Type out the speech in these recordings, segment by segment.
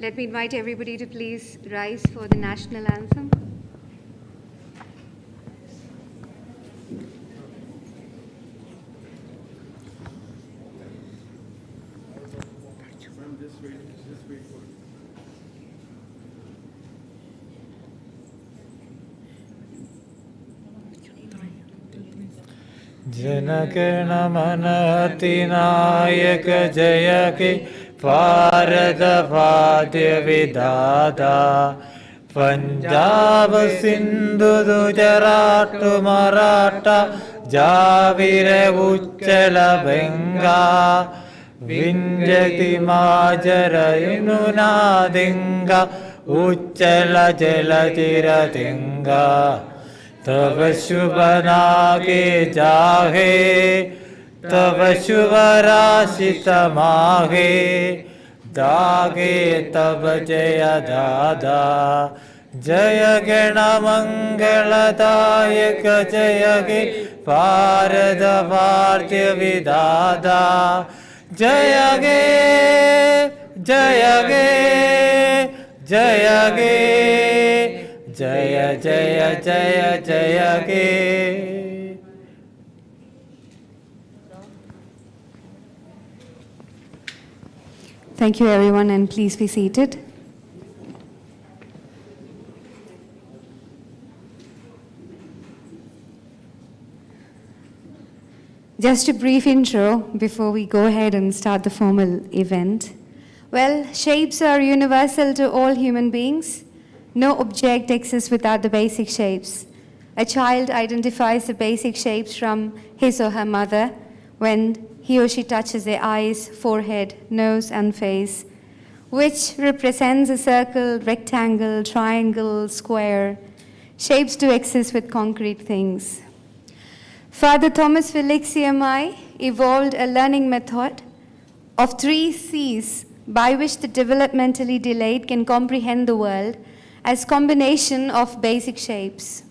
Let me invite everybody to please rise for the national anthem. जनगण मन अधिनायक जय हे भारत भाग्य विधाता पंजाब सिंधु गुजरात मराठा जाविर उच्चल बंगा विंध्य हिमाचल यमुना गंगा उच्चल जलधिरतिंगा तब शुभ नागे जाहे तब शुभ राशि तमाहे दागे तब जय दादा जय गण मंगलदायक जय हे भारत भाग्य विधाता जय गे जय गे जय गे जय जय जय जय गे. Thank you, everyone, and please be seated. Just a brief intro before we go ahead and start the formal event. Well, shapes are universal to all human beings. No object exists without the basic shapes. A child identifies the basic shapes from his or her mother when he or she touches their eyes, forehead, nose, and face, which represents a circle, rectangle, triangle, square. Shapes do exist with concrete things. Father Thomas Felix CMI evolved a learning method of 3 C's by which the developmentally delayed can comprehend the world as combination of basic shapes.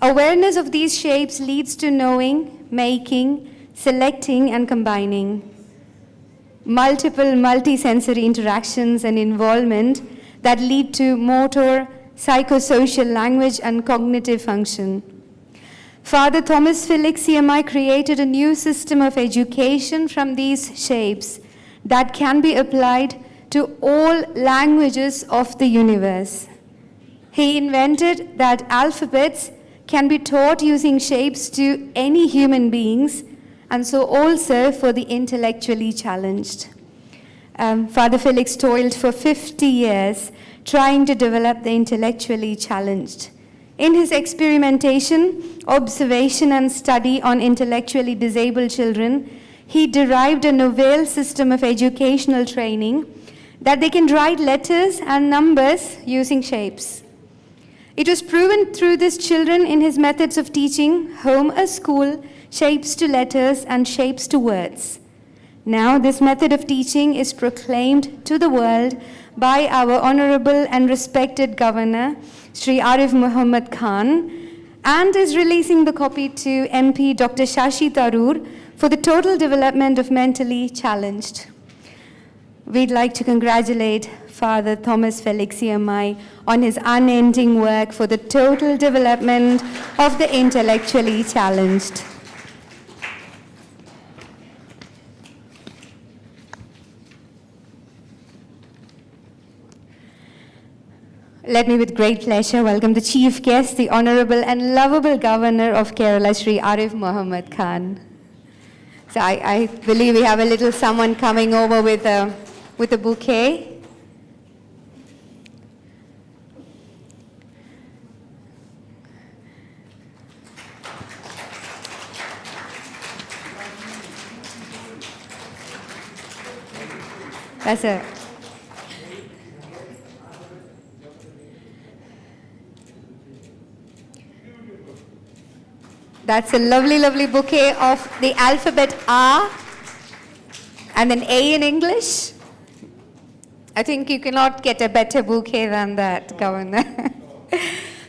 Awareness of these shapes leads to knowing, making, selecting, and combining. Multiple multisensory interactions and involvement that lead to motor, psychosocial, language, and cognitive function. Father Thomas Felix CMI created a new system of education from these shapes that can be applied to all languages of the universe. He invented that alphabets can be taught using shapes to any human beings, and so also for the intellectually challenged. Father Felix toiled for 50 years trying to develop the intellectually challenged. In his experimentation, observation, and study on intellectually disabled children, he derived a novel system of educational training that they can write letters and numbers using shapes. It was proven through these children in his methods of teaching, home or school, shapes to letters and shapes to words. Now, this method of teaching is proclaimed to the world by our honorable and respected governor, Sri Arif Muhammad Khan, and is releasing the copy to MP Dr. Shashi Tharoor for the total development of mentally challenged. We'd like to congratulate Father Thomas Felix CMI on his unending work for the total development of the intellectually challenged. Let me with great pleasure welcome the chief guest, the honorable and lovable governor of Kerala, Sri Arif Muhammad Khan. So I believe we have a little someone coming over with a bouquet. That's a lovely, lovely bouquet of the alphabet R and then A in English. I think you cannot get a better bouquet than that, Governor.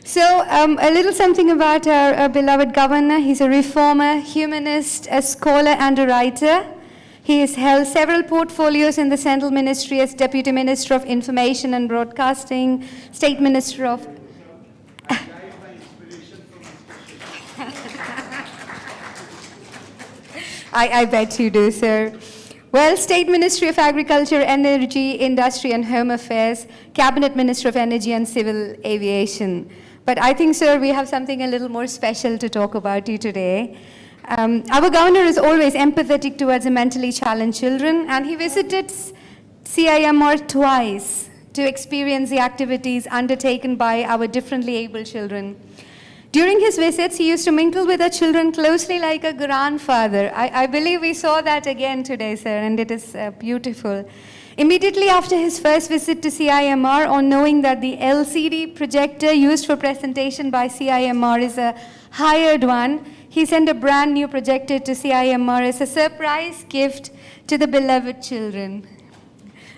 So a little something about our beloved Governor. He's a reformer, humanist, a scholar and a writer. He has held several portfolios in the Central Ministry as Deputy Minister of Information and Broadcasting, State Minister of... I bet you do, sir. Well, State Ministry of Agriculture, Energy, Industry and Home Affairs, Cabinet Minister of Energy and Civil Aviation. But I think, sir, we have something a little more special to talk about you today. Our governor is always empathetic towards the mentally challenged children, and he visited CIMR twice to experience the activities undertaken by our differently able children. During his visits, he used to mingle with the children closely like a grandfather. I believe we saw that again today, sir, and it is beautiful. Immediately after his first visit to CIMR, on knowing that the LCD projector used for presentation by CIMR is a hired one, he sent a brand new projector to CIMR as a surprise gift to the beloved children.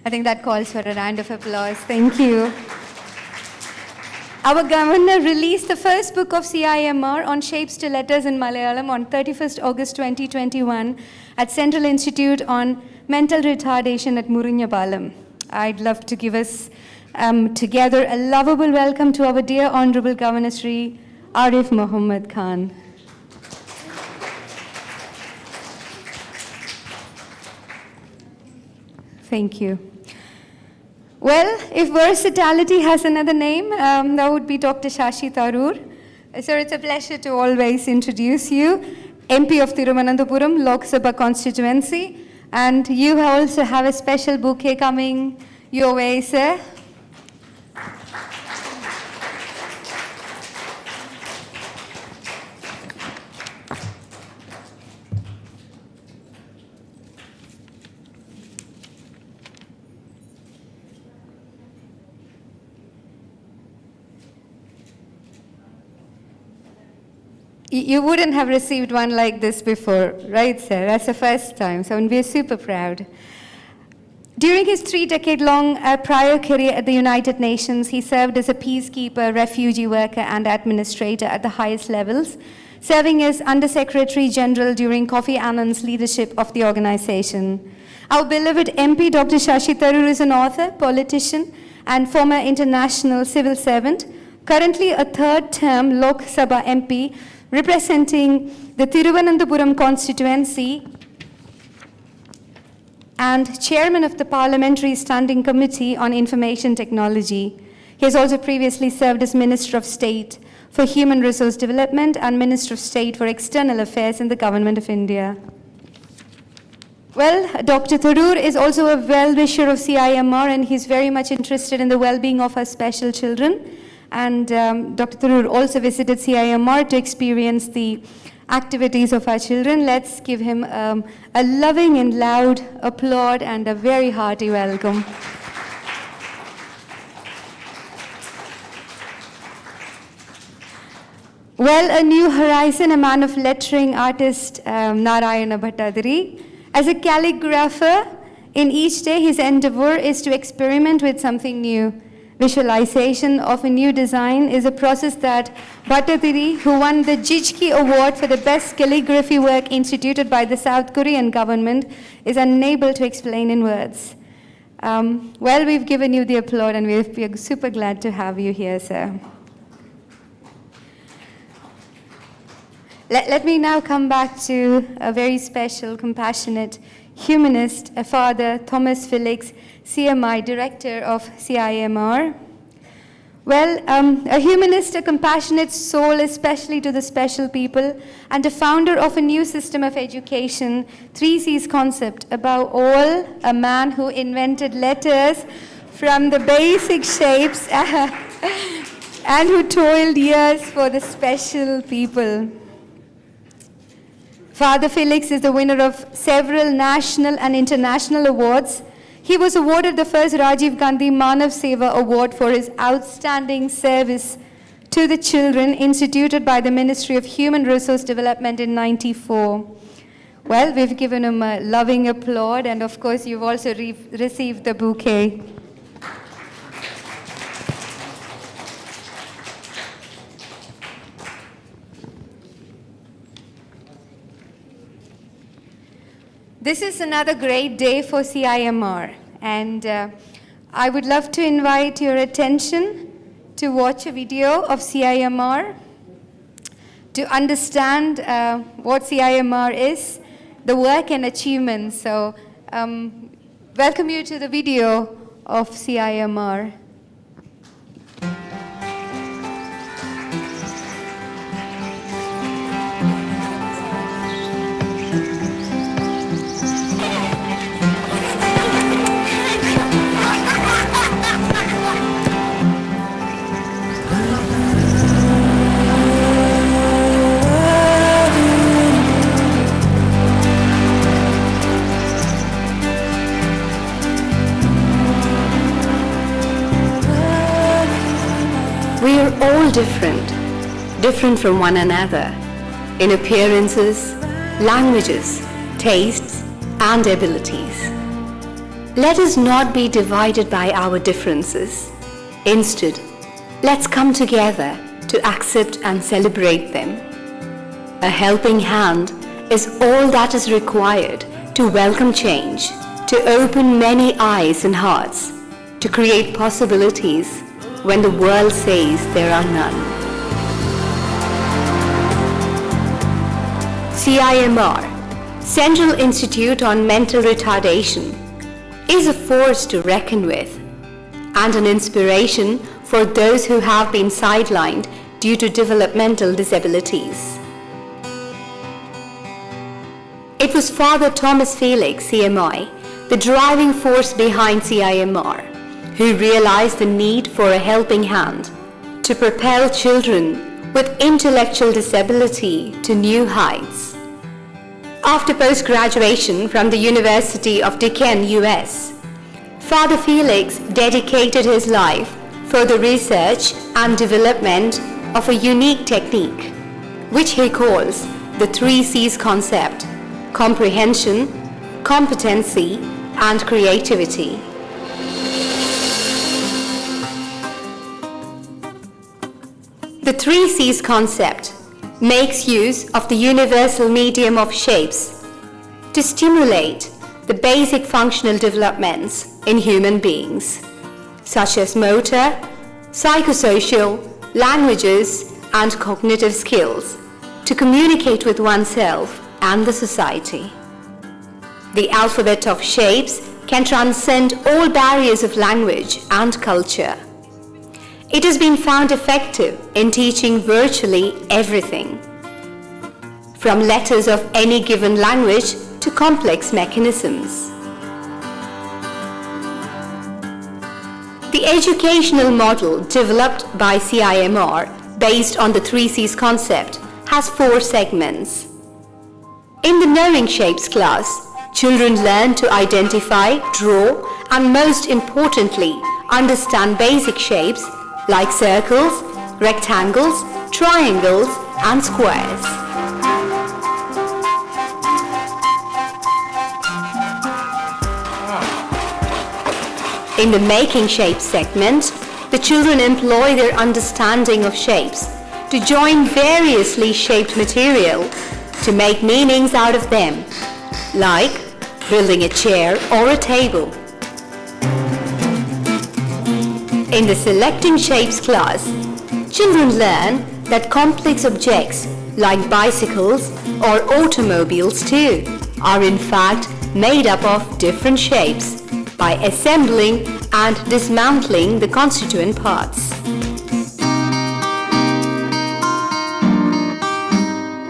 I think that calls for a round of applause. Thank you. Our governor released the first book of CIMR on shapes to letters in Malayalam on 31st August 2021 at Central Institute on Mental Retardation at Murinyapalam. I'd love to give us together a lovable welcome to our dear Honorable Governor Sri Arif Muhammad Khan. Thank you. Well, if versatility has another name, that would be Dr. Shashi Tharoor. Sir, it's a pleasure to always introduce you, MP of Thiruvananthapuram, Lok Sabha constituency, and you also have a special bouquet coming your way, sir. You wouldn't have received one like this before, right, sir? That's the first time, so we're super proud. During his 3-decade-long prior career at the United Nations, he served as a peacekeeper, refugee worker, and administrator at the highest levels, serving as Under-Secretary General during Kofi Annan's leadership of the organization. Our beloved MP, Dr. Shashi Tharoor, is an author, politician, and former international civil servant, currently a third-term Lok Sabha MP, representing the Thiruvananthapuram constituency and chairman of the Parliamentary Standing Committee on Information Technology. He has also previously served as Minister of State for Human Resource Development and Minister of State for External Affairs in the Government of India. Well, Dr. Tharoor is also a well-wisher of CIMR, and he's very much interested in the well-being of our special children. And Dr. Tharoor also visited CIMR to experience the activities of our children. Let's give him a loving and loud applaud and a very hearty welcome. Well, a new horizon, a man of lettering, artist Narayana Bhattadiri, As a calligrapher, in each day his endeavor is to experiment with something new. Visualization of a new design is a process that Bhattadiri, who won the Jijki Award for the best calligraphy work instituted by the South Korean government, is unable to explain in words. Well, we've given you the applaud and we're super glad to have you here, sir. Let me now come back to a very special, compassionate humanist, Father Thomas Felix, CMI, Director of CIMR. Well, a humanist, a compassionate soul, especially to the special people, and a founder of a new system of education, 3C's concept, above all, a man who invented letters from the basic shapes and who toiled years for the special people. Father Felix is the winner of several national and international awards. He was awarded the first Rajiv Gandhi Manav Seva Award for his outstanding service to the children instituted by the Ministry of Human Resource Development in '94. Well, we've given him a loving applaud, and of course you've also received the bouquet. This is another great day for CIMR, and I would love to invite your attention to watch a video of CIMR, to understand what CIMR is, the work and achievements. So, welcome you to the video of CIMR. We are all different from one another, in appearances, languages, tastes, and abilities. Let us not be divided by our differences. Instead, let's come together to accept and celebrate them. A helping hand is all that is required to welcome change, to open many eyes and hearts, to create possibilities when the world says there are none. CIMR, Central Institute on Mental Retardation, is a force to reckon with and an inspiration for those who have been sidelined due to developmental disabilities. It was Father Thomas Felix, CMI, the driving force behind CIMR, who realized the need for a helping hand to propel children with intellectual disability to new heights. After post-graduation from the University of Deakin, US, Father Felix dedicated his life for the research and development of a unique technique, which he calls the 3C's concept: comprehension, competency, and creativity. The 3C's concept makes use of the universal medium of shapes to stimulate the basic functional developments in human beings, such as motor, psychosocial, languages, and cognitive skills, to communicate with oneself and the society. The alphabet of shapes can transcend all barriers of language and culture. It has been found effective in teaching virtually everything, from letters of any given language to complex mechanisms. The educational model developed by CIMR based on the 3C's concept has 4 segments. In the Knowing Shapes class, children learn to identify, draw, and most importantly, understand basic shapes like circles, rectangles, triangles, and squares. In the making shapes segment, the children employ their understanding of shapes to join variously shaped material to make meanings out of them, like building a chair or a table. In the selecting shapes class, children learn that complex objects like bicycles or automobiles too are in fact made up of different shapes by assembling and dismantling the constituent parts.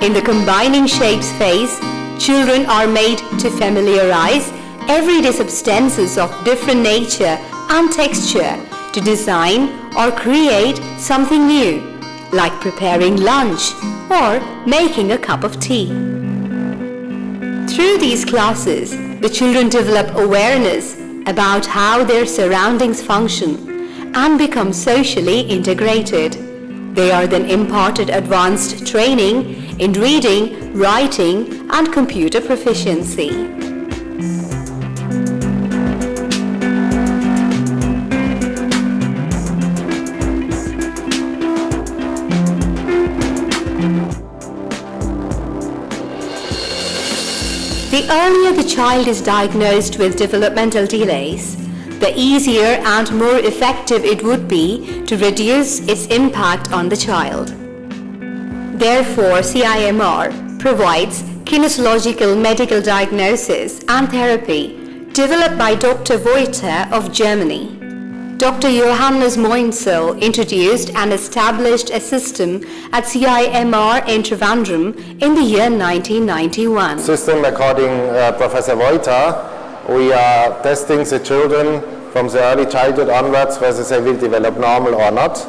In the combining shapes phase, children are made to familiarize everyday substances of different nature and texture to design or create something new, like preparing lunch or making a cup of tea. Through these classes, the children develop awareness about how their surroundings function and become socially integrated. They are then imparted advanced training in reading, writing, and computer proficiency. The earlier the child is diagnosed with developmental delays, the easier and more effective it would be to reduce its impact on the child. Therefore, CIMR provides kinesiological medical diagnosis and therapy developed by Dr. Voiter of Germany. Dr. Johannes Moinsel introduced and established a system at CIMR in Trivandrum in the year 1991. System according Professor Voiter, we are testing the children from the early childhood onwards whether they will develop normal or not.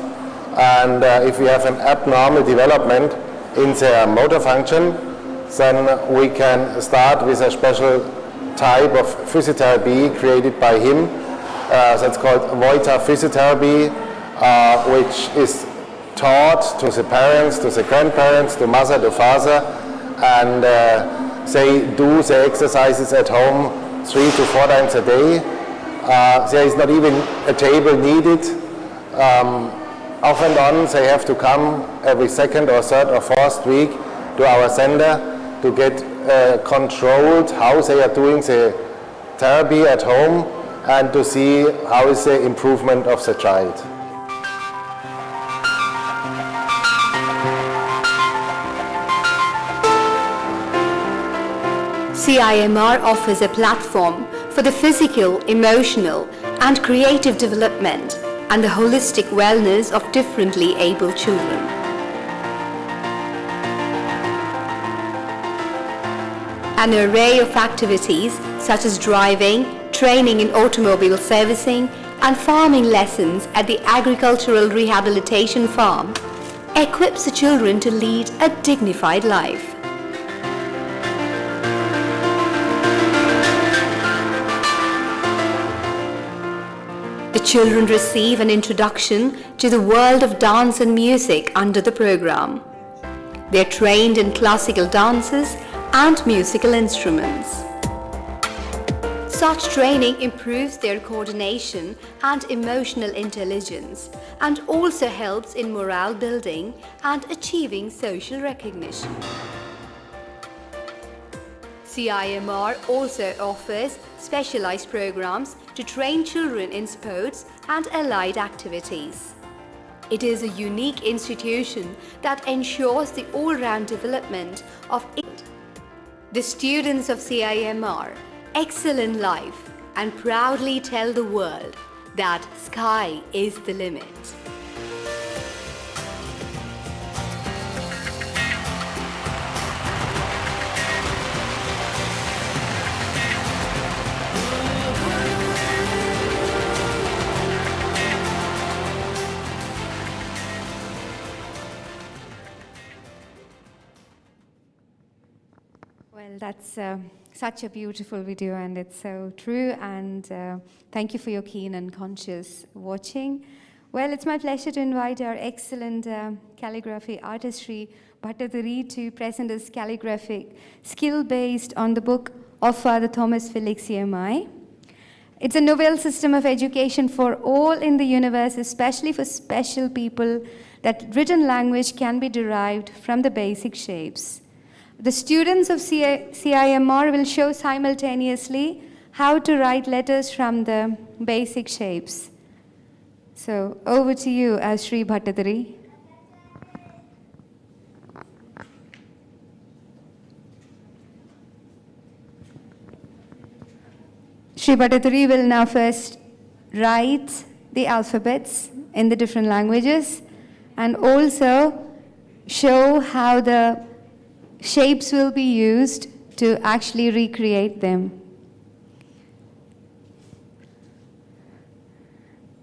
And if we have an abnormal development in their motor function, then we can start with a special type of physiotherapy created by him. That's called Voiter physiotherapy, which is taught to the parents, to the grandparents, to mother, to father, and they do the exercises at home 3 to 4 times a day. There is not even a table needed. Off and on, they have to come every second or third or fourth week to our center to get controlled how they are doing the therapy at home and to see how is the improvement of the child. CIMR offers a platform for the physical, emotional, and creative development and the holistic wellness of differently able children. An array of activities such as driving, training in automobile servicing, and farming lessons at the agricultural rehabilitation farm equips the children to lead a dignified life. The children receive an introduction to the world of dance and music under the program. They are trained in classical dances and musical instruments. Such training improves their coordination and emotional intelligence and also helps in morale building and achieving social recognition. CIMR also offers specialized programs to train children in sports and allied activities. It is a unique institution that ensures the all-round development of it. The students of CIMR excel in life and proudly tell the world that sky is the limit. Well, that's such a beautiful video, and it's so true, and thank you for your keen and conscious watching. Well, it's my pleasure to invite our excellent calligraphy artistry Bhattadari to present his calligraphic skill based on the book of Father Thomas Felix CMI. It's a novel system of education for all in the universe, especially for special people, that written language can be derived from the basic shapes. The students of CIMR will show simultaneously how to write letters from the basic shapes. So over to you, Sri Bhattadari. Sri Bhattadari will now first write the alphabets in the different languages and also show how the shapes will be used to actually recreate them.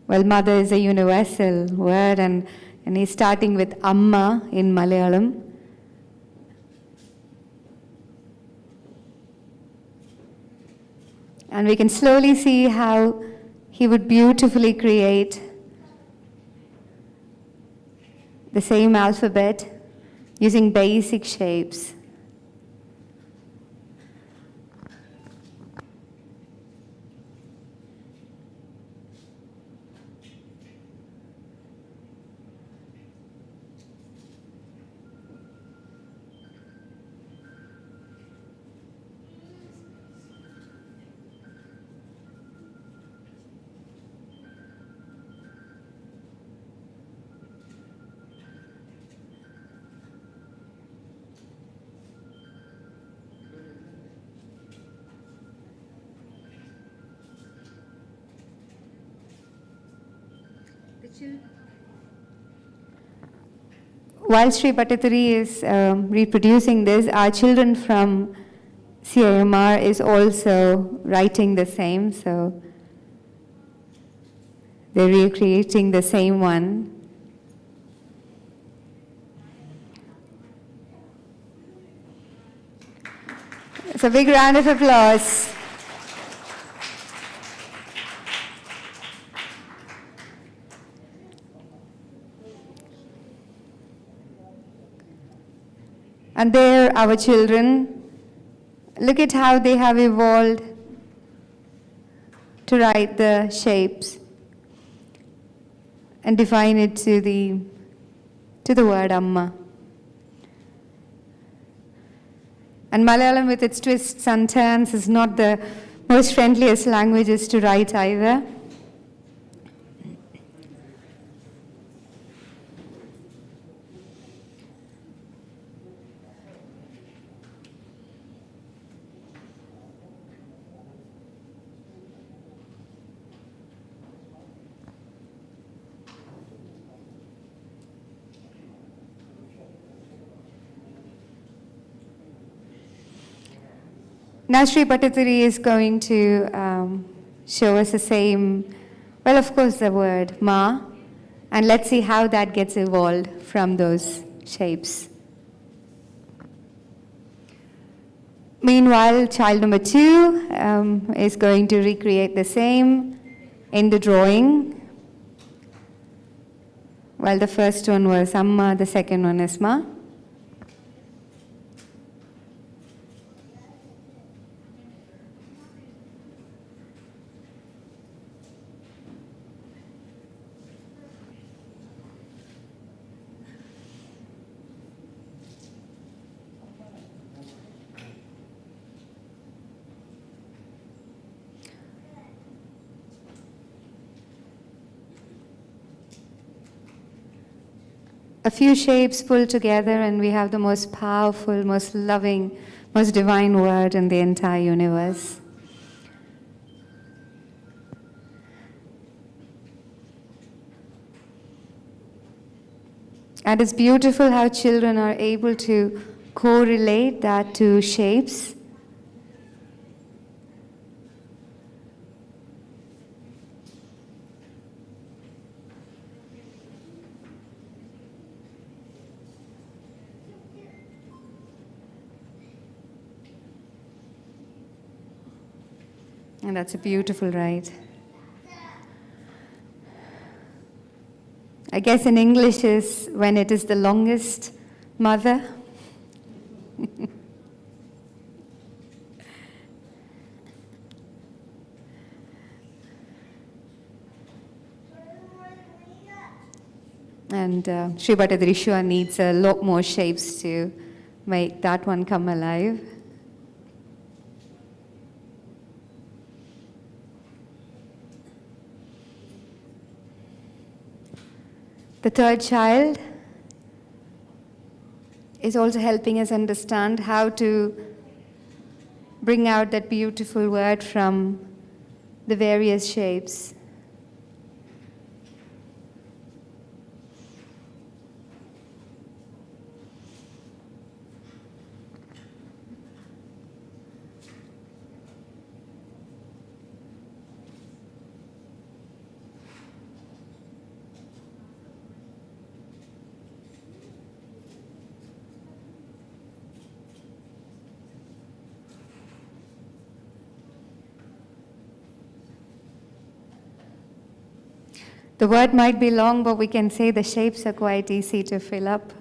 Well, mother is a universal word, and he's starting with Amma in Malayalam. And we can slowly see how he would beautifully create the same alphabet using basic shapes. While Sri Bhattadari is reproducing this, our children from CIMR is also writing the same, so they're recreating the same one. So a big round of applause. And there, our children, look at how they have evolved to write the shapes and define it to the word Amma. And Malayalam, with its twists and turns, is not the most friendliest languages to write either. Now Sri Bhattadari is going to show us the same, well, of course, the word Ma, and let's see how that gets evolved from those shapes. Meanwhile, child number 2 is going to recreate the same in the drawing. Well, the first one was Amma, the second one is Ma. A few shapes pulled together and we have the most powerful, most loving, most divine word in the entire universe. And it's beautiful how children are able to correlate that to shapes. And that's a beautiful ride. I guess in English is when it is the longest mother. And Sri Bhattadrishwa needs a lot more shapes to make that one come alive. The third child is also helping us understand how to bring out that beautiful word from the various shapes. The word might be long, but we can say the shapes are quite easy to fill up.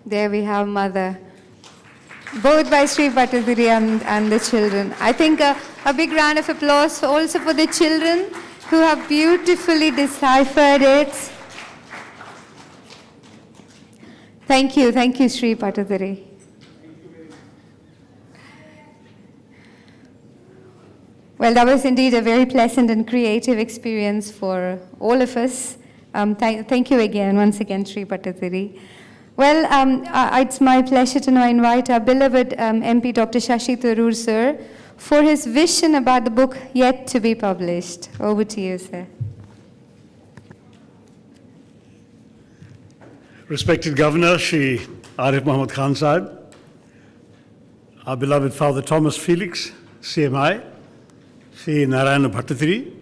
There we have Mother. Both by Sri Bhattadiri and the children. I think a big round of applause also for the children who have beautifully deciphered it. Thank you Sri Bhattadiri. Well, that was indeed a very pleasant and creative experience for all of us. Thank you once again, Sri Bhattadiri. Well, it's my pleasure to now invite our beloved MP Dr. Shashi Tharoor sir for his vision about the book yet to be published. Over to you, sir. Respected Governor, Shri Arif Muhammad Khan Sahib, our beloved Father Thomas Felix, CMI, Shri Narayana Bhattadiri,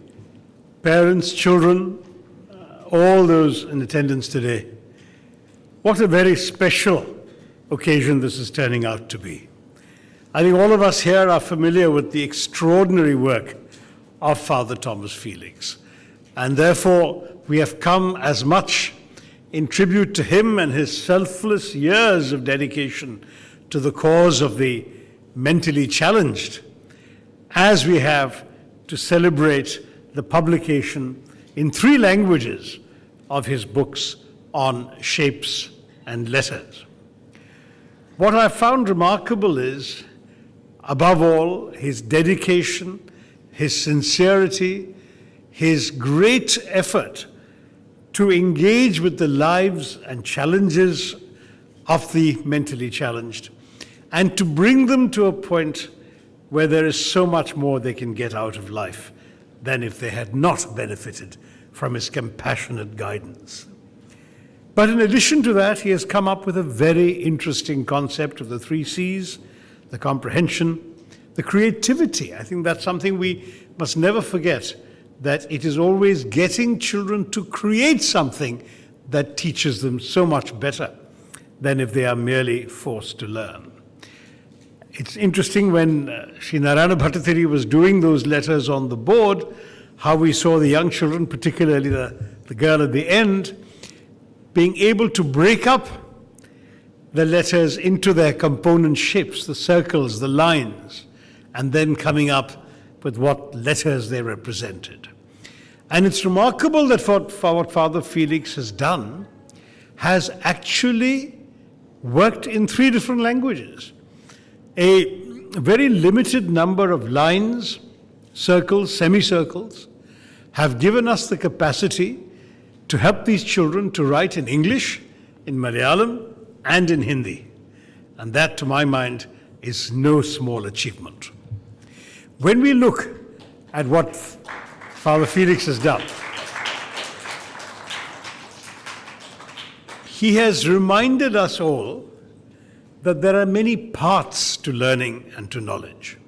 parents, children, all those in attendance today. What a very special occasion this is turning out to be. I think all of us here are familiar with the extraordinary work of Father Thomas Felix, and therefore we have come as much in tribute to him and his selfless years of dedication to the cause of the mentally challenged, as we have to celebrate the publication in 3 languages of his books on shapes and letters. What I found remarkable is, above all, his dedication, his sincerity, his great effort to engage with the lives and challenges of the mentally challenged, and to bring them to a point where there is so much more they can get out of life than if they had not benefited from his compassionate guidance. But in addition to that, he has come up with a very interesting concept of the 3 C's, the comprehension, the creativity. I think that's something we must never forget, that it is always getting children to create something that teaches them so much better than if they are merely forced to learn. It's interesting when Shri Narayana Bhattadiri was doing those letters on the board, how we saw the young children, particularly the girl at the end, being able to break up the letters into their component shapes, the circles, the lines, and then coming up with what letters they represented. And it's remarkable that what Father Felix has done has actually worked in 3 different languages. A very limited number of lines, circles, semicircles, have given us the capacity to help these children to write in English, in Malayalam, and in Hindi. And that, to my mind, is no small achievement. When we look at what Father Felix has done, he has reminded us all that there are many paths to learning and to knowledge.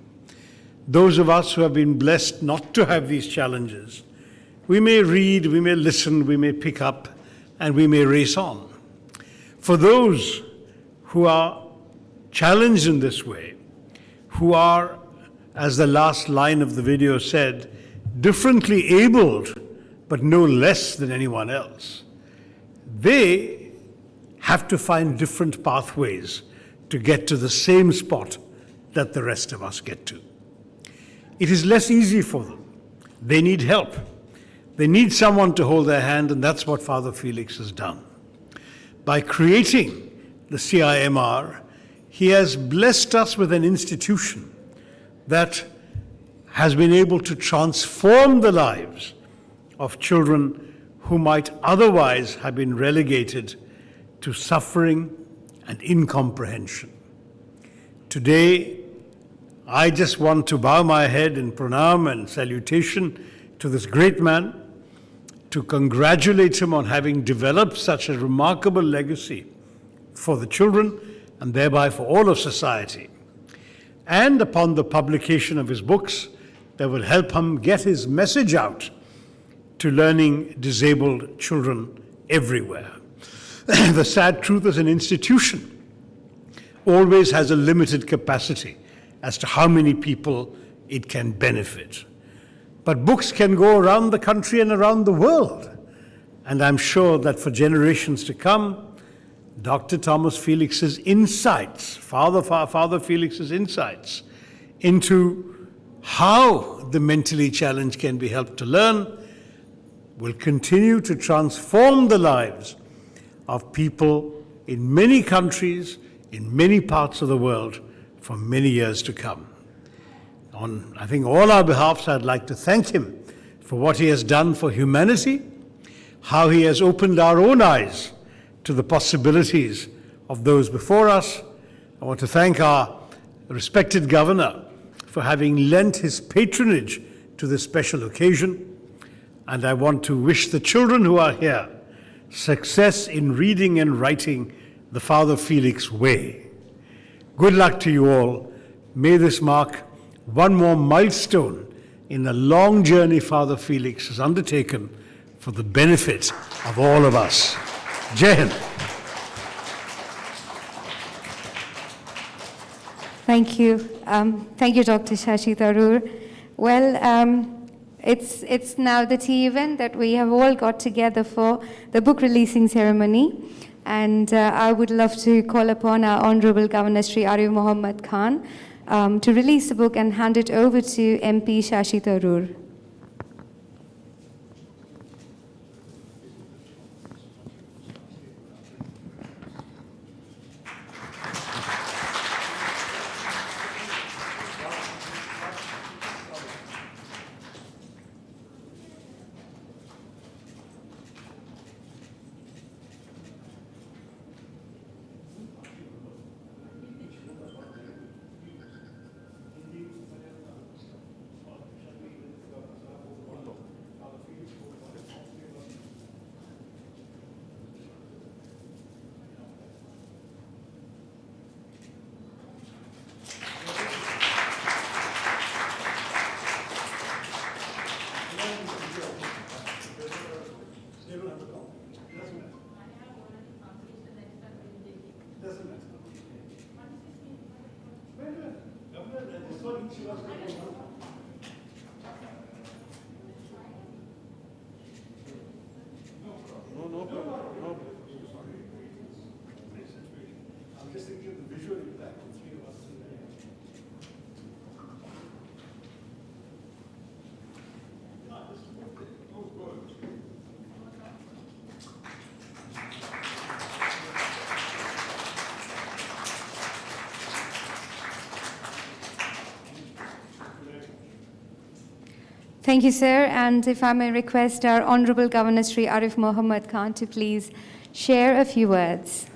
Those of us who have been blessed not to have these challenges, we may read, we may listen, we may pick up, and we may race on. For those who are challenged in this way, who are, as the last line of the video said, differently abled, but no less than anyone else. They have to find different pathways to get to the same spot that the rest of us get to. It is less easy for them. They need help. They need someone to hold their hand, and that's what Father Felix has done. By creating the CIMR, he has blessed us with an institution that has been able to transform the lives of children who might otherwise have been relegated to suffering and incomprehension. Today, I just want to bow my head in pranam and salutation to this great man, to congratulate him on having developed such a remarkable legacy for the children and thereby for all of society, and upon the publication of his books that will help him get his message out to learning disabled children everywhere. The sad truth is an institution always has a limited capacity as to how many people it can benefit. But books can go around the country and around the world. And I'm sure that for generations to come, Dr. Thomas Felix's insights, Father Felix's insights into how the mentally challenged can be helped to learn will continue to transform the lives of people in many countries, in many parts of the world for many years to come. On, I think, all our behalfs, I'd like to thank him for what he has done for humanity, how he has opened our own eyes to the possibilities of those before us. I want to thank our respected governor for having lent his patronage to this special occasion. And I want to wish the children who are here success in reading and writing the Father Felix way. Good luck to you all. May this mark one more milestone in the long journey Father Felix has undertaken for the benefit of all of us. Jai Hind. Thank you. Thank you, Dr. Shashi Tharoor. Well, it's now the tea event that we have all got together for the book releasing ceremony. And I would love to call upon our Honorable Governor Sri Arif Mohammad Khan to release the book and hand it over to MP Shashi Tharoor. Thank you, sir. And if I may request our Honorable Governor Sri Arif Mohammad Khan to please share a few words.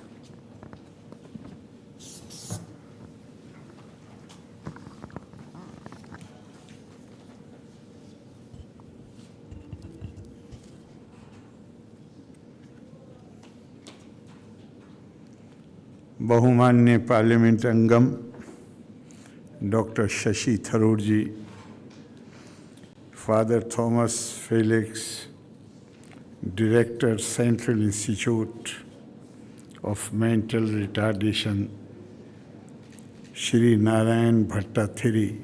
बहुमान्य parliament अंगम doctor Shashi Tharoor ji, Father Thomas Felix, Director, Central Institute of Mental Retardation, Shri Narayan Bhattathiri,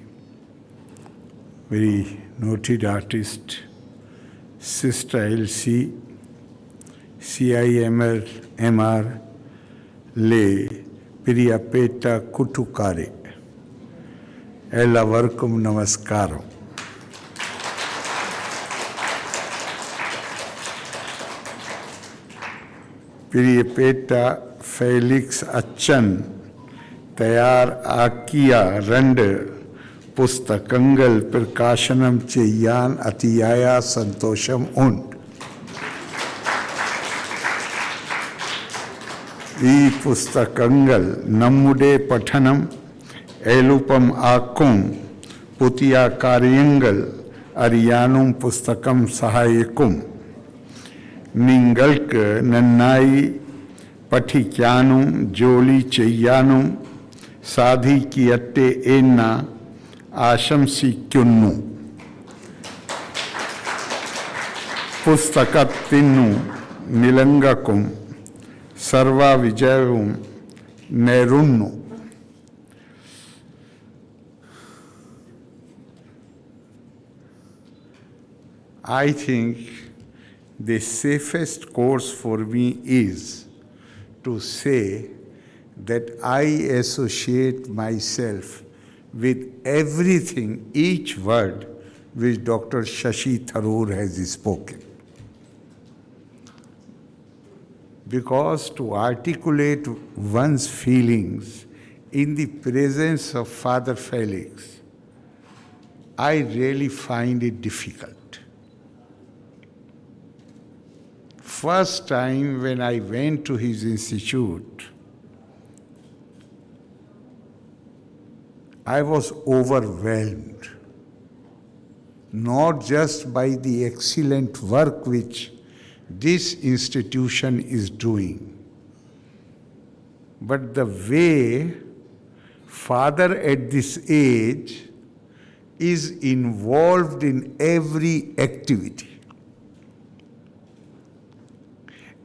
very noted artist, Sister Elsie, CIMR Le Piriyapeta Kutukare. Ellavarkum Namaskaram. Piriyapeta Felix Achan तैयार आकिया रंड पुस्तकंगल प्रकाशनम चेयान अतियाया संतोषम उंड ई पुस्तकंगल नम्मुडे पठनम एलुपम आकुम पुतिया कार्यंगल अरियानुम पुस्तकम सहायकुम निंगल्क नन्नाई पठिक्यानुम जोली चेयानुम साधी कियट्टे एन्ना आशंसी क्युन्नु पुस्तकत्तिन्नु निलंगकुम सर्वा विजयवुम नेरुन्नु. I think the safest course for me is to say that I associate myself with everything, each word which Dr. Shashi Tharoor has spoken. Because to articulate one's feelings in the presence of Father Felix, I really find it difficult. First time when I went to his institute, I was overwhelmed, not just by the excellent work which this institution is doing, but the way Father at this age is involved in every activity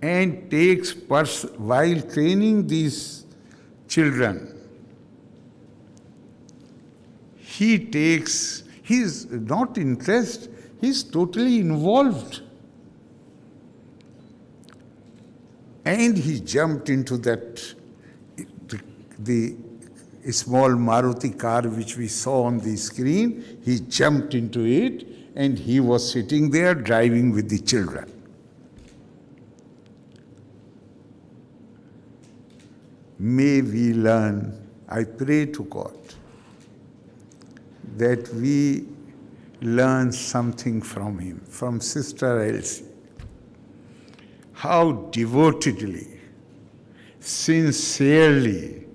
and takes while training these children, he's not interested, he's totally involved. And he jumped into that, the small Maruti car which we saw on the screen, he jumped into it and he was sitting there driving with the children. May we learn, I pray to God, that we learn something from him, from Sister Elsie. How devotedly, sincerely,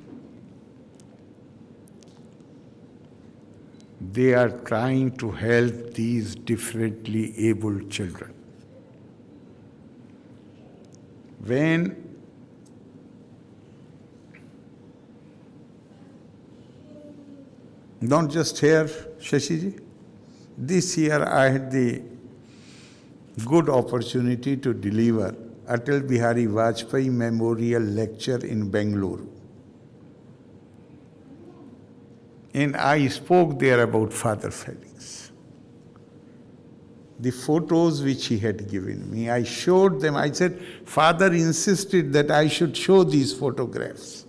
they are trying to help these differently abled children. When not just here, Shashiji, this year I had the good opportunity to deliver Atal Bihari Vajpayee Memorial Lecture in Bangalore. And I spoke there about Father Felix. The photos which he had given me, I showed them. I said, Father insisted that I should show these photographs.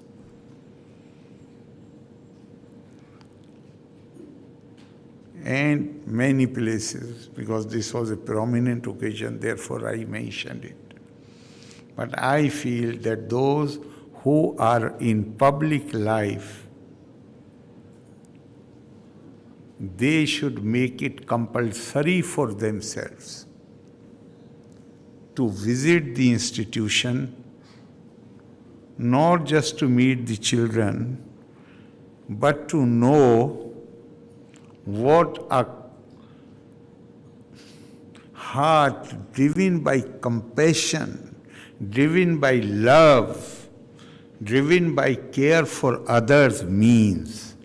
And many places, because this was a prominent occasion, therefore I mentioned it. But I feel that those who are in public life, they should make it compulsory for themselves to visit the institution, not just to meet the children, but to know what a heart driven by compassion, driven by love, driven by care for others means.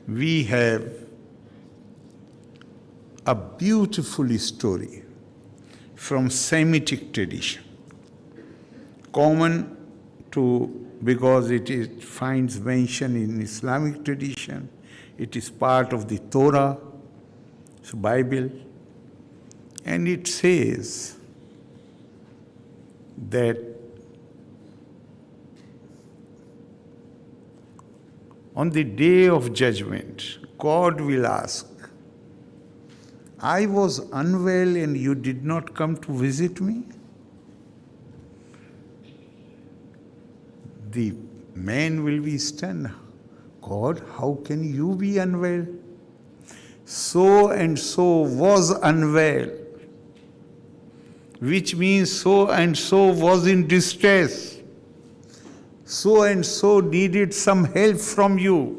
We have a beautiful story from Semitic tradition common to, because it finds mention in Islamic tradition. It is part of the Torah, so Bible, and it says that on the day of judgment, God will ask, I was unwell and you did not come to visit me? The man will be stunned. God, how can you be unwell? So and so was unwell, which means so and so was in distress. So and so needed some help from you.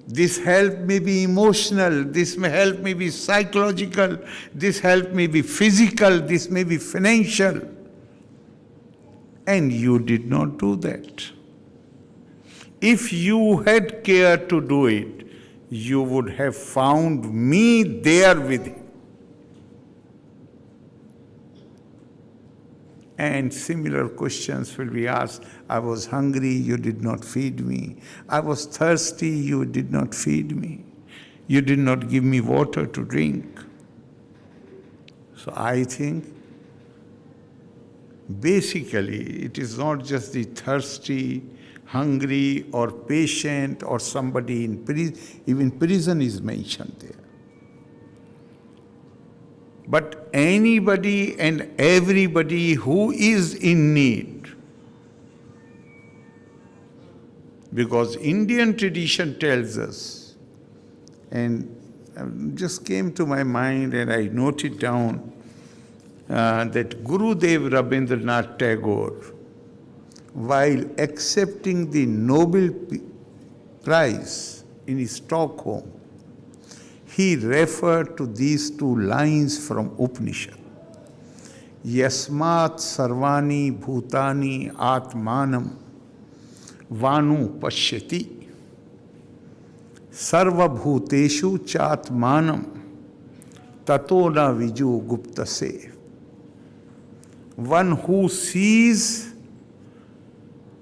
This help may be emotional, this help may be psychological, this help may be physical, this may be financial. And you did not do that. If you had cared to do it, you would have found me there with you. And similar questions will be asked. I was hungry, you did not feed me. I was thirsty, you did not feed me. You did not give me water to drink. So I think basically it is not just the thirsty, hungry or patient or somebody in prison. Even prison is mentioned there. But anybody and everybody who is in need. Because Indian tradition tells us, and just came to my mind and I noted down, that Gurudev Rabindranath Tagore, while accepting the Nobel Prize in Stockholm, he referred to these two lines from Upanishad. Yasmat sarvani bhutani atmanam vanu pashyati sarva bhuteshu chatmanam tato na viju guptase. One who sees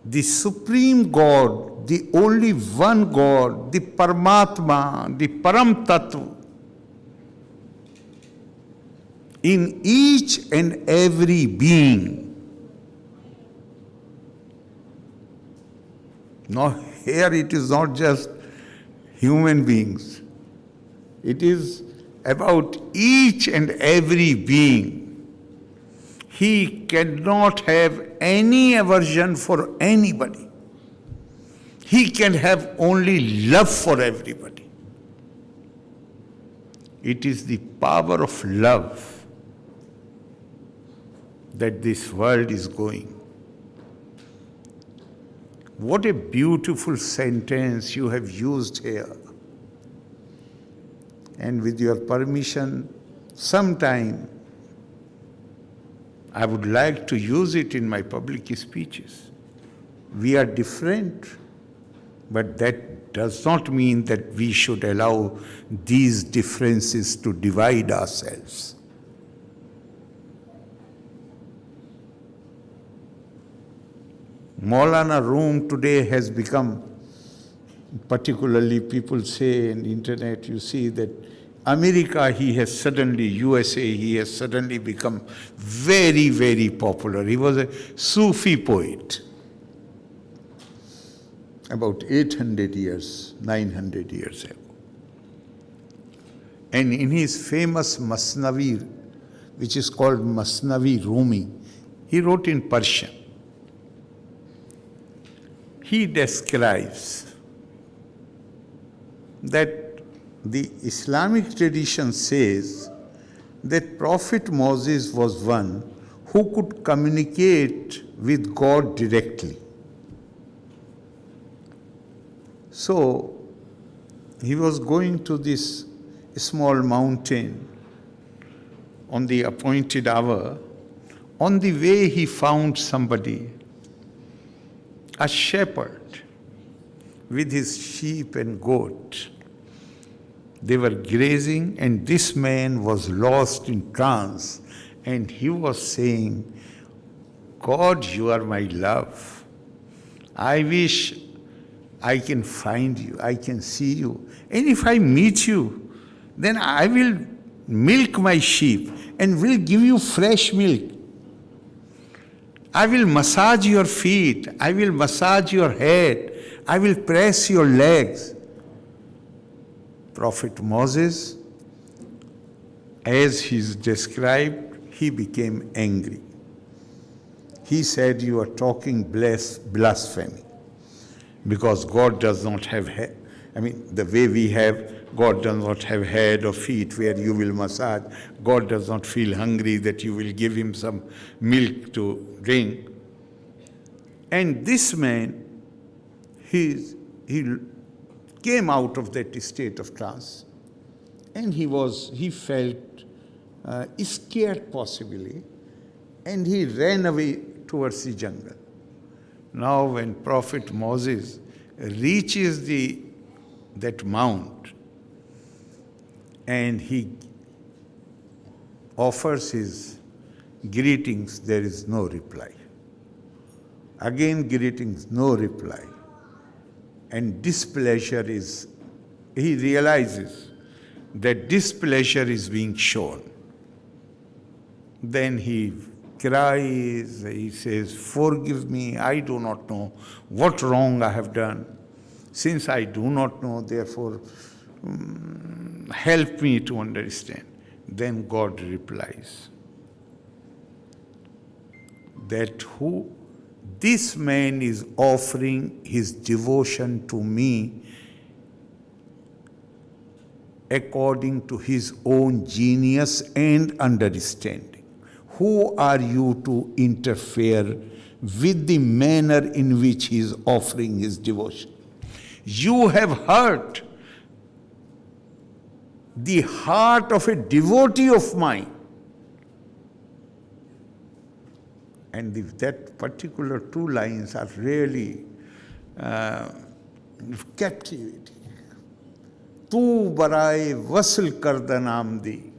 the Supreme God, the only one God, the Paramatma, the Param Tattva, in each and every being. Now, here it is not just human beings. It is about each and every being. He cannot have any aversion for anybody. He can have only love for everybody. It is the power of love that this world is going. What a beautiful sentence you have used here. And with your permission, sometime I would like to use it in my public speeches. We are different, but that does not mean that we should allow these differences to divide ourselves. Maulana room today has become, particularly people say in the internet, you see that America, he has suddenly, USA, he has suddenly become very, very popular. He was a Sufi poet about 800 years, 900 years ago. And in his famous Masnavi, which is called Masnavi Rumi, he wrote in Persian. He describes that the Islamic tradition says that Prophet Moses was one who could communicate with God directly. So he was going to this small mountain on the appointed hour. On the way he found somebody, a shepherd with his sheep and goat. They were grazing and this man was lost in trance and he was saying, God, you are my love. I wish I can find you, I can see you. And if I meet you, then I will milk my sheep and will give you fresh milk. I will massage your feet, I will massage your head, I will press your legs. Prophet Moses, as he is described, he became angry. He said, you are talking blasphemy, because God does not have head. I mean, the way we have, God does not have head or feet where you will massage. God does not feel hungry that you will give him some milk to drink. And this man, he came out of that state of trance, and he felt scared possibly, and he ran away towards the jungle. Now when Prophet Moses reaches that mount and he offers his greetings, there is no reply. Again greetings, no reply. And displeasure he realizes that displeasure is being shown. Then he cries, he says, forgive me, I do not know what wrong I have done. Since I do not know, therefore, help me to understand. Then God replies that this man is offering his devotion to me according to his own genius and understanding. Who are you to interfere with the manner in which he is offering his devotion? You have hurt the heart of a devotee of mine. And that particular two lines are really captivating. Tu baraye wasl karda naam di,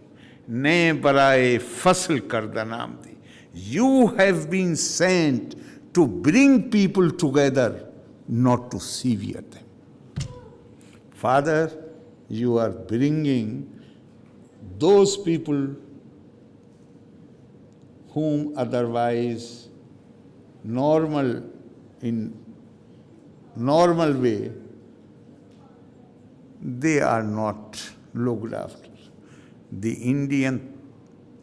ne baraye fasl karda naam di. You have been sent to bring people together, not to sever them. Father, you are bringing those people whom otherwise in normal way, they are not looked after.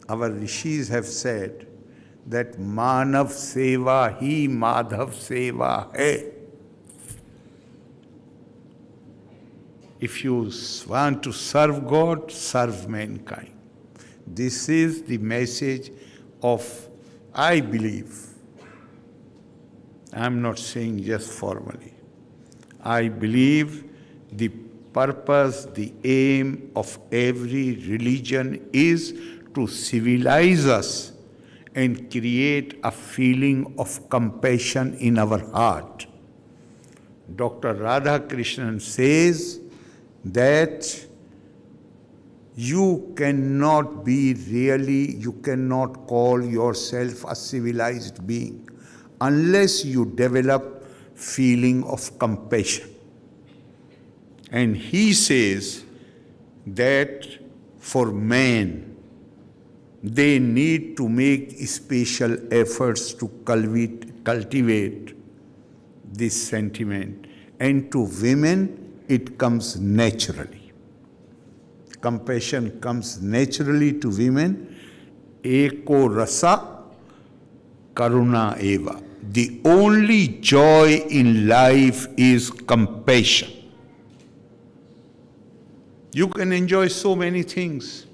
Our rishis have said that Manav Seva hi Madhav Seva hai. If you want to serve God, serve mankind. This is the message of, I believe, I'm not saying just formally, I believe the purpose, the aim of every religion is to civilize us and create a feeling of compassion in our heart. Dr. Radhakrishnan says that you cannot call yourself a civilized being unless you develop feeling of compassion. And he says that for man, they need to make special efforts to cultivate this sentiment. And to women, it comes naturally. Compassion comes naturally to women. Eko rasa karuna eva. The only joy in life is compassion. You can enjoy so many things,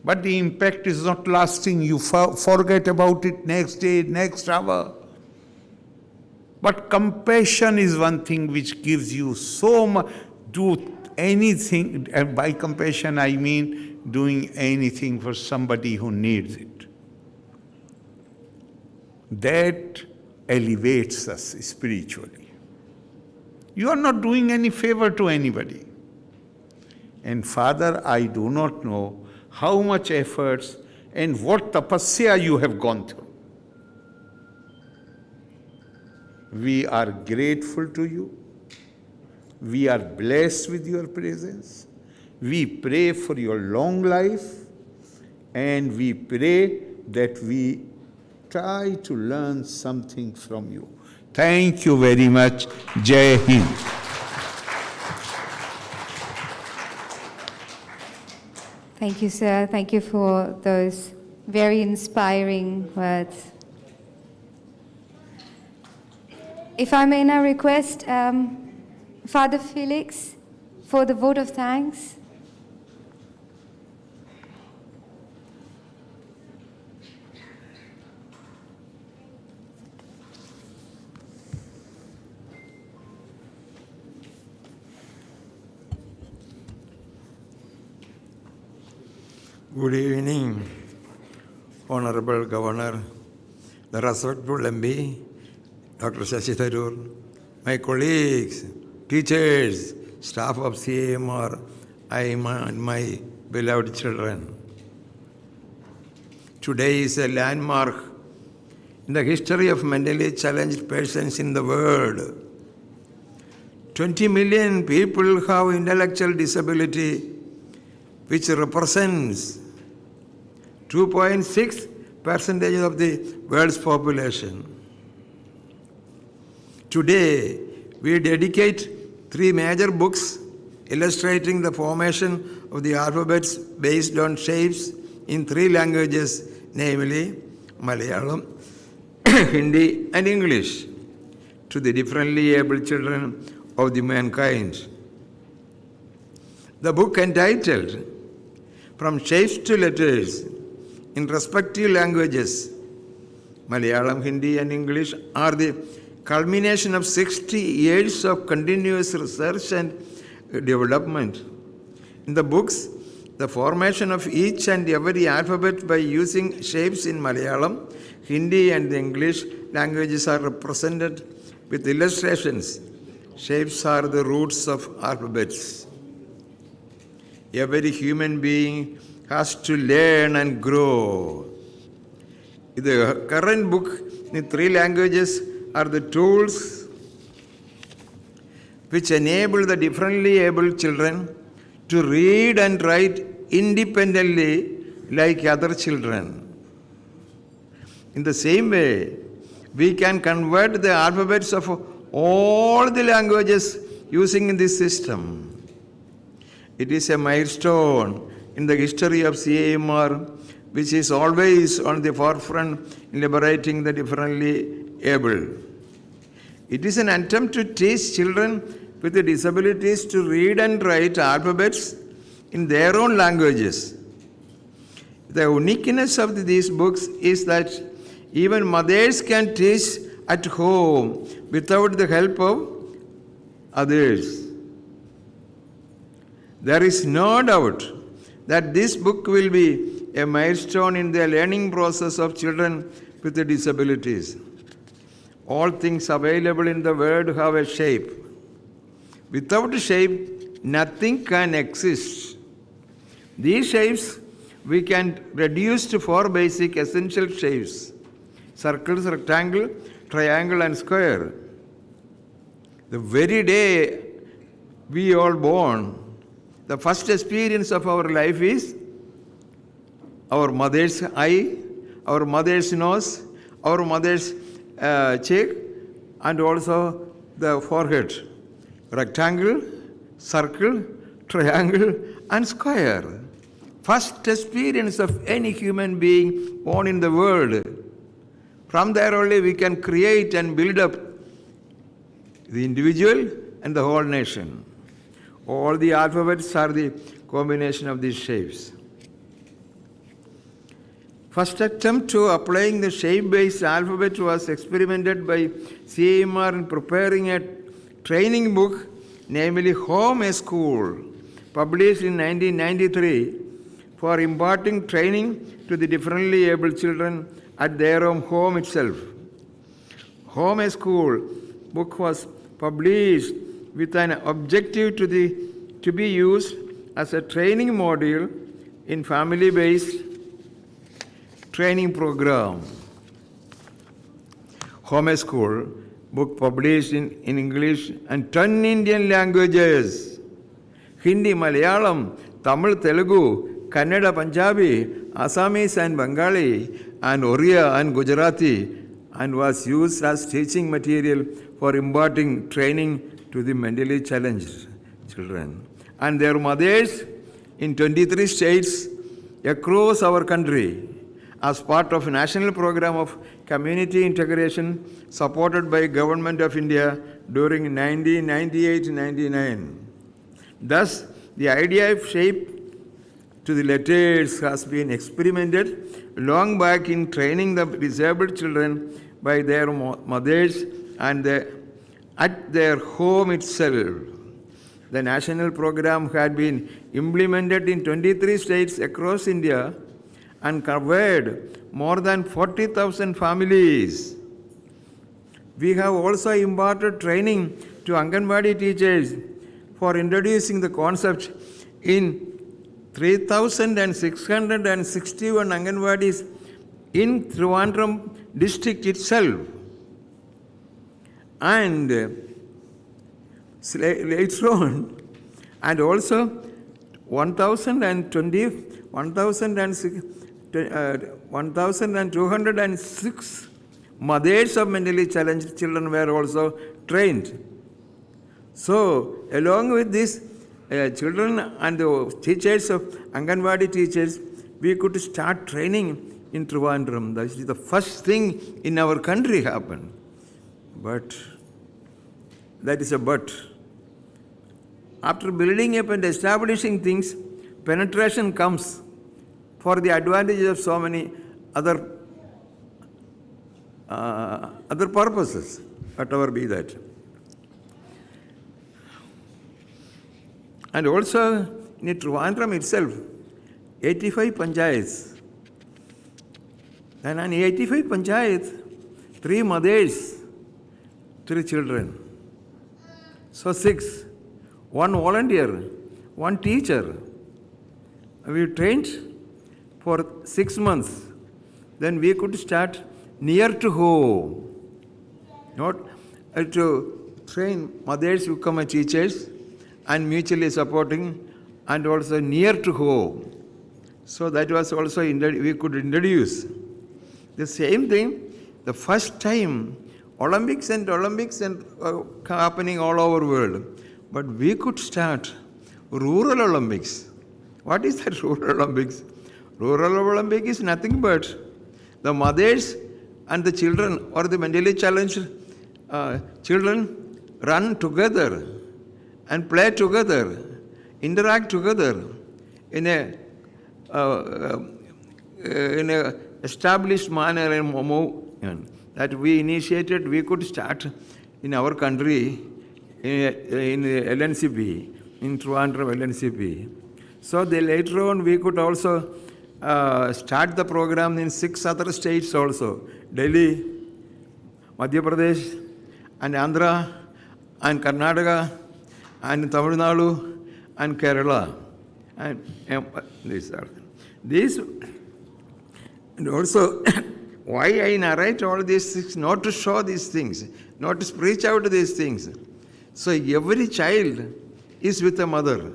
but the impact is not lasting. You forget about it next day, next hour. But compassion is one thing which gives you so much. Do anything, and by compassion I mean doing anything for somebody who needs it. That elevates us spiritually. You are not doing any favor to anybody. And Father, I do not know how much efforts and what tapasya you have gone through. We are grateful to you. We are blessed with your presence. We pray for your long life, and we pray that we try to learn something from you. Thank you very much. Jai Hind. Thank you, sir. Thank you for those very inspiring words. If I may now request Father Felix for the vote of thanks. Good evening, Honorable Governor, the respectful MP, Dr. Shashi Tharoor, my colleagues, teachers, staff of CIMR, and my beloved children. Today is a landmark in the history of mentally challenged persons in the world. 20 million people have intellectual disability, which represents 2.6% of the world's population. Today, we dedicate 3 major books illustrating the formation of the alphabets based on shapes in 3 languages, namely Malayalam, Hindi, and English, to the differently abled children of the mankind. The book entitled From Shapes to Letters in respective languages, Malayalam, Hindi, and English, are the culmination of 60 years of continuous research and development. In the books, the formation of each and every alphabet by using shapes in Malayalam, Hindi, and the English languages are represented with illustrations. Shapes are the roots of alphabets. Every human being has to learn and grow. The current book in 3 languages are the tools which enable the differently abled children to read and write independently like other children. In the same way, we can convert the alphabets of all the languages using this system. It is a milestone in the history of CIMR, which is always on the forefront in liberating the differently able. It is an attempt to teach children with disabilities to read and write alphabets in their own languages. The uniqueness of these books is that even mothers can teach at home without the help of others. There is no doubt that this book will be a milestone in the learning process of children with disabilities. All things available in the world have a shape. Without a shape, nothing can exist. These shapes we can reduce to 4 basic essential shapes: circles, rectangle, triangle, and square. The very day we all born, the first experience of our life is our mother's eye, our mother's nose, our mother's cheek, and also the forehead. Rectangle, circle, triangle, and square. First experience of any human being born in the world. From there only we can create and build up the individual and the whole nation. All the alphabets are the combination of these shapes. First attempt to applying the shape-based alphabet was experimented by CIMR in preparing a training book, namely Home School, published in 1993 for imparting training to the differently abled children at their own home itself. Home School book was published with an objective to be used as a training module in family-based training program. Home School book published in English and 10 Indian languages. Hindi, Malayalam, Tamil, Telugu, Kannada, Punjabi, Assamese and Bengali, and Oriya and Gujarati, and was used as teaching material for imparting training to the mentally challenged children and their mothers in 23 states across our country as part of a national program of community integration supported by Government of India during 1998-99. Thus, the idea of shape to the letters has been experimented long back in training the disabled children by their mothers and at their home itself. The national program had been implemented in 23 states across India and covered more than 40,000 families. We have also imparted training to Anganwadi teachers for introducing the concept in 3,661 Anganwadis in Thiruvananthapuram district itself. And later on, and also 1,206 mothers of mentally challenged children were also trained. So, along with this, children and the teachers of Anganwadi teachers, we could start training in Trivandrum. That is the first thing in our country happened. But, that is a but. After building up and establishing things, penetration comes for the advantage of so many other purposes, whatever be that. And also in Trivandrum itself, 85 panchayats. And on 85 panchayats, 3 mothers, 3 children. So 6. 1 volunteer, 1 teacher. We trained for 6 months. Then we could start near to home. Not to train mothers who become teachers and mutually supporting and also near to home. So that was also we could introduce. The same thing, the first time Olympics and happening all over world. But we could start rural Olympics. What is that rural Olympics? Rural Olympics is nothing but the mothers and the children or the mentally challenged children run together and play together, interact together in a established manner and movement that we initiated. We could start in our country in LNCP, in Trivandrum LNCP. So later on we could also start the program in 6 other states also. Delhi, Madhya Pradesh, and Andhra, and Karnataka, and Tamil Nadu, and Kerala. And these and also why I narrate all these things, not to show these things, not to preach out these things. So every child is with a mother.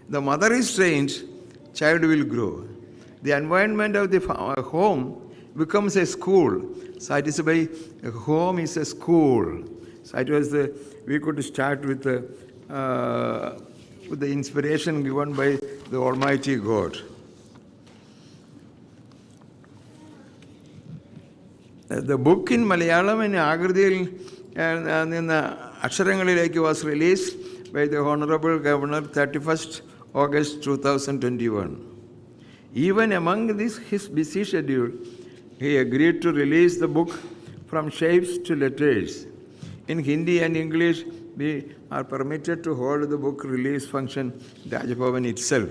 The mother is trained, child will grow. The environment of the home becomes a school. So it is by home is a school. So it was we could start with the inspiration given by the Almighty God. The book in Malayalam in Agradil and in the Aksharangalileki was released by the Honorable Governor 31st August 2021. Even among his busy schedule, he agreed to release the book From Shapes to Letters. In Hindi and English, we are permitted to hold the book release function in RAJBHAVAN itself.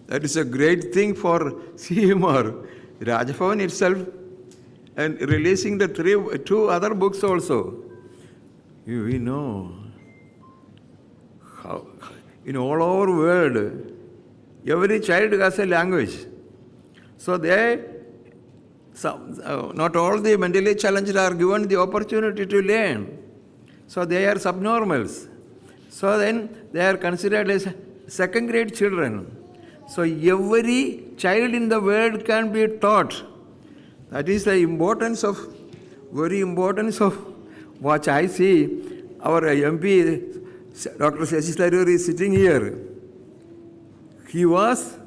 That is a great thing for CIMR. RAJBHAVAN itself and releasing the 2 other books also. We know how in all over world, every child has a language. So not all the mentally challenged are given the opportunity to learn. So they are subnormals. So then they are considered as second grade children. So every child in the world can be taught. That is the very importance of what I see. Our MP, Dr. Shashi Tharoor, is sitting here. He was,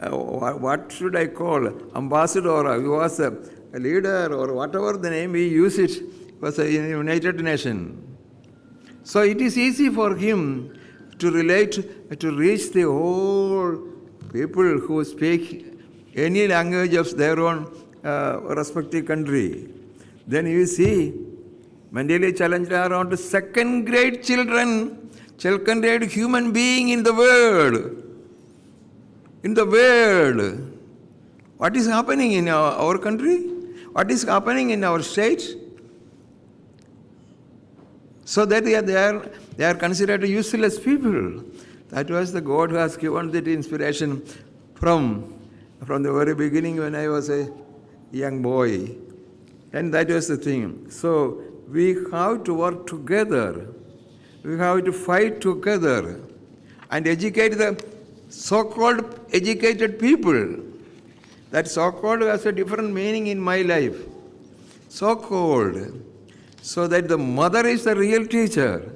what should I call, ambassador, or he was a leader, or whatever the name he used it, was a United Nation. So it is easy for him to relate, to reach the whole people who speak any language of their own respective country. Then you see, Mandela challenged around second grade children, second grade human being in the world. In the world. What is happening in our country? What is happening in our state? So that they are considered useless people. That was the God who has given that inspiration from the very beginning when I was a young boy. And that was the thing. So we have to work together. We have to fight together and educate the so-called educated people. That so-called has a different meaning in my life. So-called. So that the mother is the real teacher.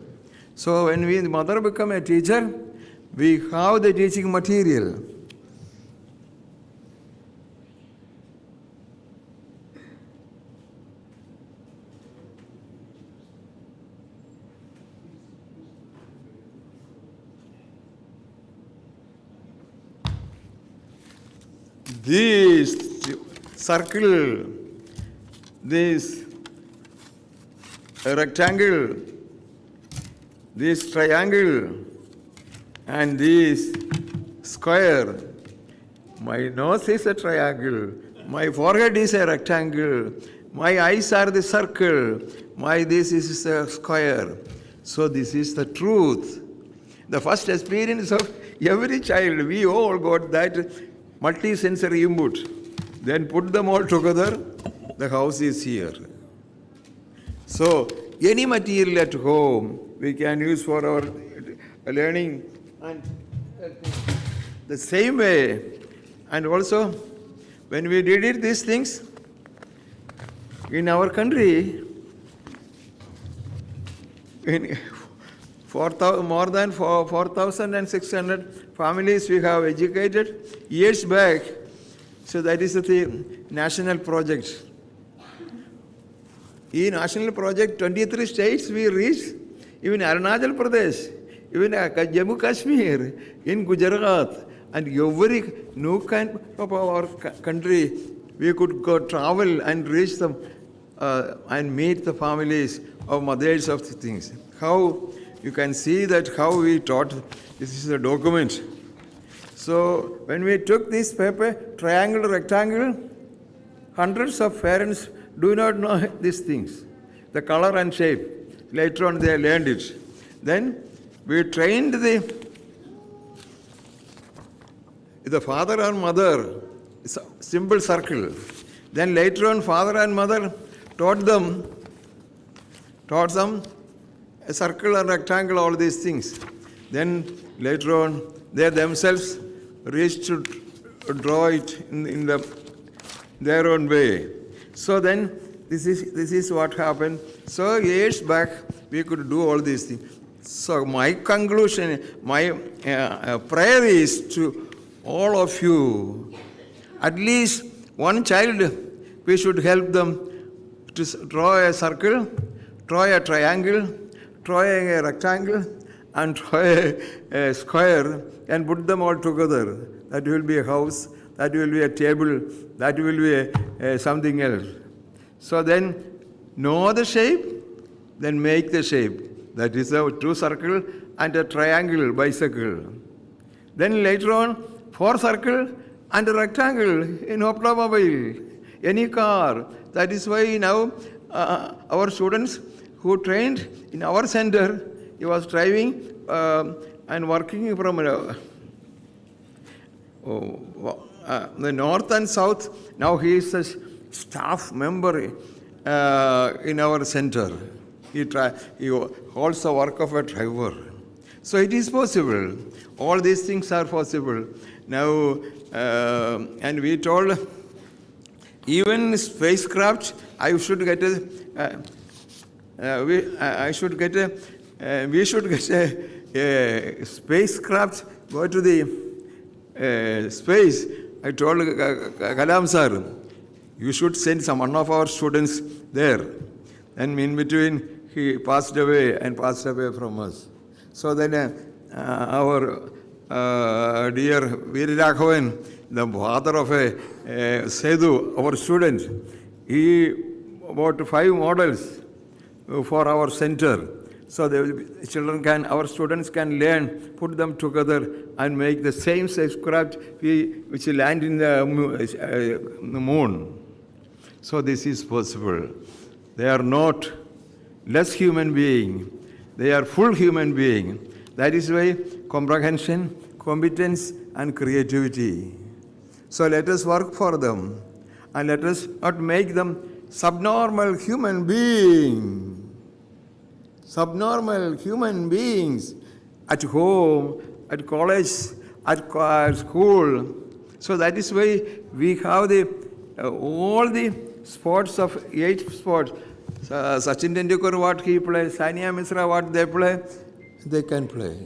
So when the mother become a teacher, we have the teaching material. This circle, this rectangle, this triangle, and this square. My nose is a triangle, my forehead is a rectangle, my eyes are the circle, this is a square. So this is the truth. The first experience of every child, we all got that multi-sensory input. Then put them all together, the house is here. So any material at home we can use for our learning, and the same way. And also when we did these things in our country, in more than 4,600 families we have educated years back. So that is the national project. In national project, 23 states we reached, even Arunachal Pradesh, even Jammu Kashmir, in Gujarat, and every nook of our country, we could go travel and reach them and meet the families of mothers of the things. How you can see that how we taught, this is a document. So when we took this paper, triangle, rectangle, hundreds of parents do not know these things, the color and shape. Later on they learned it. Then we trained the father and mother, simple circle. Then later on father and mother taught them a circle and rectangle, all these things. Then later on they themselves reached to draw it in their own way. So then this is what happened. So years back we could do all these things. So my conclusion, my prayer is to all of you, at least one child, we should help them to draw a circle, draw a triangle, draw a rectangle, and draw a square, and put them all together. That will be a house, that will be a table, that will be something else. So then know the shape, then make the shape. That is a true circle and a triangle, bicycle. Then later on, 4 circle and a rectangle in automobile, any car. That is why now our students who trained in our center, he was driving and working from the north and south. Now he is a staff member in our center. he holds the work of a driver. So it is possible. All these things are possible. Now, and we told, even spacecraft, we should get a spacecraft, go to the space. I told Kalam sir, you should send one of our students there. And in between, he passed away from us. So then our dear Veeraraghavan, the father of Sedhu, our student, he bought 5 models for our center. So our students can learn, put them together and make the same spacecraft which will land in the moon. So this is possible. They are not less human being. They are full human being. That is why comprehension, competence and creativity. So let us work for them and let us not make them subnormal human beings. Subnormal human beings at home, at college, at school. So that is why we have all the sports of 8 sports. Sachin Tendulkar, what he plays, Sania Misra, what they play, they can play.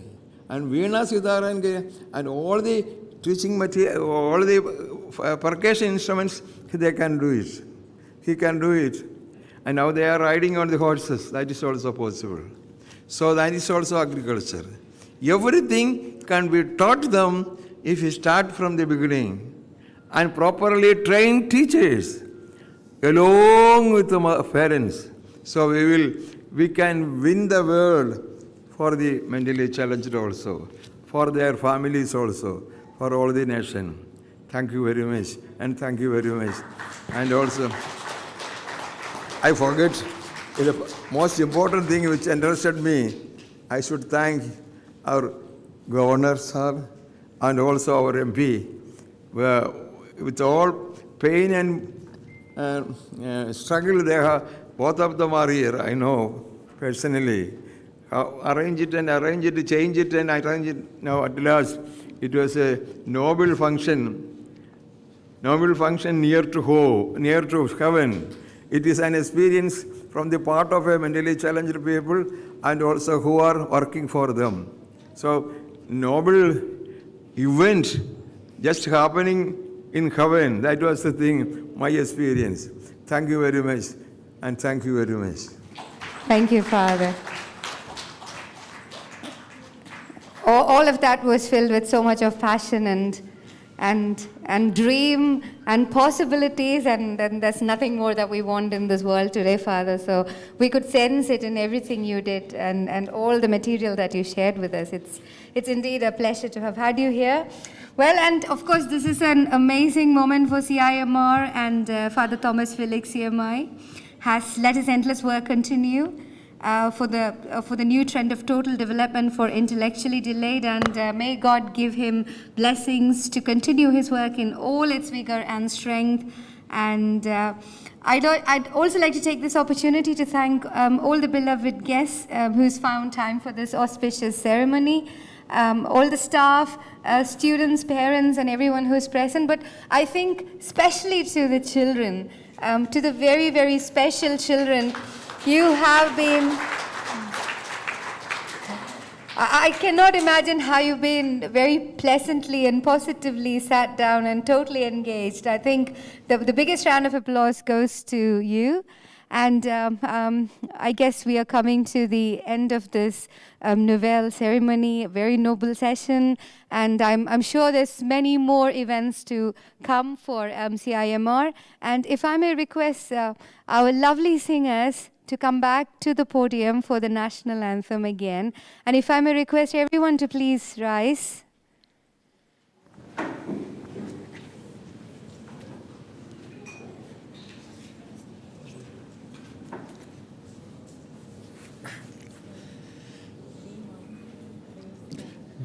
And Veena Sudharan and all the teaching material, all the percussion instruments, they can do it. He can do it. And now they are riding on the horses. That is also possible. So that is also agriculture. Everything can be taught them if you start from the beginning. And properly trained teachers along with the parents. So we can win the world for the mentally challenged also, for their families also, for all the nation. Thank you very much. And thank you very much. And also, I forget the most important thing which interested me. I should thank our governor, sir, and also our MP. With all pain and struggle they have, both of them are here, I know, personally. Arrange it, change it, and arrange it. Now at last, it was a noble function near to heaven. It is an experience from the part of a mentally challenged people and also who are working for them. So, noble event just happening in heaven, that was the thing, my experience. Thank you very much, and thank you very much. Thank you, Father. All of that was filled with so much of passion and dream and possibilities, and there's nothing more that we want in this world today, Father. So we could sense it in everything you did and all the material that you shared with us. It's indeed a pleasure to have had you here. Well, and of course, this is an amazing moment for CIMR, and Father Thomas Felix, CMI, has let his endless work continue for the new trend of total development for intellectually delayed, and may God give him blessings to continue his work in all its vigor and strength. And I'd also like to take this opportunity to thank all the beloved guests who's found time for this auspicious ceremony. All the staff, students, parents, and everyone who's present. But I think especially to the children, to the very, very special children, you have been... I cannot imagine how you've been very pleasantly and positively sat down and totally engaged. I think the biggest round of applause goes to you. And I guess we are coming to the end of this Nouvelle ceremony, a very noble session, and I'm sure there's many more events to come for CIMR. And if I may request our lovely singers to come back to the podium for the national anthem again. And if I may request everyone to please rise.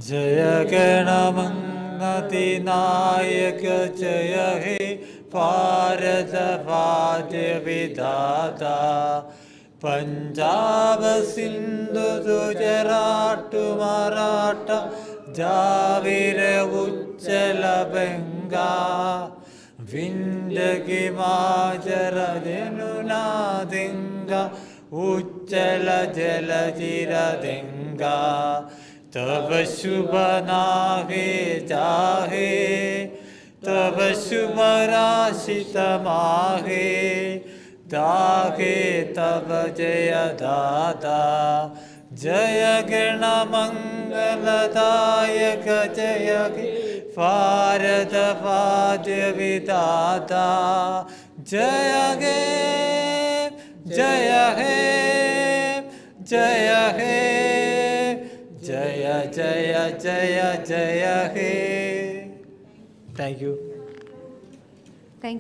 जय गणमंगति नायक जय हे भारत वाद्य विधाता പഞ്ചാബ സിന്ധു ഗുജറാട്ട് മറാഠ ജാവിര ഉജ്ജല ബംഗ വിന്ധ്യ ഹിമാചല ജനുനാ ദിംഗ ഉജ്ജല ജലചിര ദിംഗ തവ ശുഭ നാഹേ ജാഹേ തവ ശുഭ രാശിത മാഹേ दाहे तव जय दाता जय गणमङ्गलदायक जय भारत वाद्य विधाता जय हे जय हे जय हे जय जय जय जय हे. Thank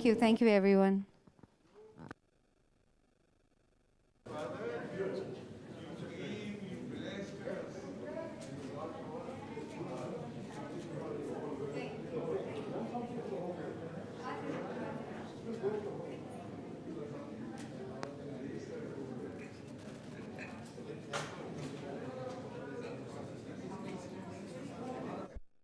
you. Thank you everyone.